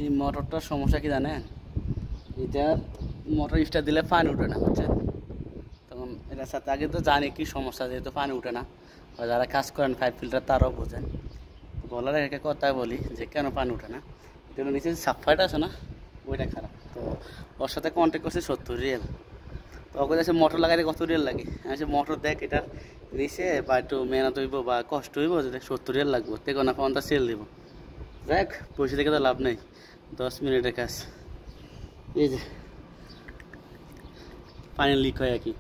এই মোটরটার সমস্যা কি জানেন, এটা মোটর স্টার্ট দিলে পানি উঠে না, বুঝছেন। তখন এটার সাথে আগে তো জানি কি সমস্যা, যেহেতু পানি উঠে না, বা যারা কাজ করেন পাইপ ফিল্টার তারাও বোঝেন। বলার একটা কথা বলি যে কেন পানি উঠে না, এটা নিচে যে সাফাইটা আছে না, ওইটা খারাপ। তো ওর সাথে কন্ট্যাক্ট করছে 70 রিয়েল। তো ওকে যাচ্ছে মোটর লাগাইলে কত রিয়েল লাগে, আমি মোটর দেখ এটা নিচে বা একটু মেহনত হইব বা কষ্ট হইব, যদি 70 রিয়েল লাগবো তেকো না 50 সেল দিব। দেখ পয়সা থেকে তো লাভ নেই, 10 মিনিটের কাজ। এই যে পানি লিক হয় আর কি,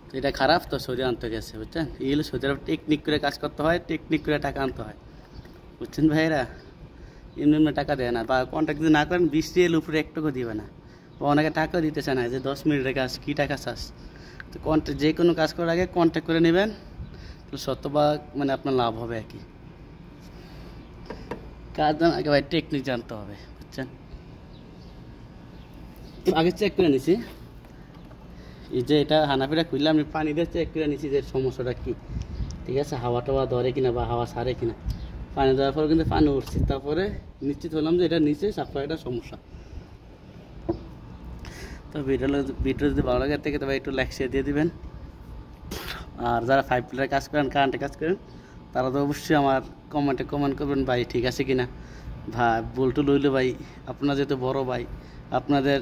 তো এটা খারাপ, তো সৌদি আনতে গেছে, বুঝছেন। এগুলো সৌদি আরব টেকনিক করে কাজ করতে হয়, টেকনিক করে টাকা আনতে হয়, বুঝছেন ভাইরা। এমনি টাকা দেয় না, বা কন্ট্যাক্ট যদি না করেন 20 রিয়েল উপরে একটুকু দিবে না, বা অনেকে টাকাও দিতে চায় না, যে 10 মিনিটের কাজ কী টাকা চাস। তো কন্ট্যাক্ট যে কোনো কাজ করার আগে কন্ট্যাক্ট করে নেবেন, তো শতভাগ মানে আপনার লাভ হবে আর কি। কাজ জানা আগে ভাই টেকনিক জানতে হবে, বুঝছেন। আগে চেক করে নিছি, এই যে এটা হানাফিটা খুললে আমি পানি দিয়ে চেক করে নিছি যে সমস্যাটা কী, ঠিক আছে, হাওয়া টাওয়া ধরে কিনা বা হাওয়া সারে কিনা। পানি দেওয়ার পরে কিন্তু পানি উঠছে, তারপরে নিশ্চিত হলাম যে এটা নিচে সাপ্লাইটার সমস্যা। তো ভিডিও যদি ভালো লাগে থেকে তবে একটু লাইক শেয়ার দিয়ে দিবেন। আর যারা পাইপ ফিল্টারের কাজ করেন, কারেন্টের কাজ করেন, তারা তো অবশ্যই আমার কমেন্ট করবেন ভাই ঠিক আছে কিনা, ভাই বলটু লইলে ভাই, আপনারা যেহেতু বড় ভাই, আপনাদের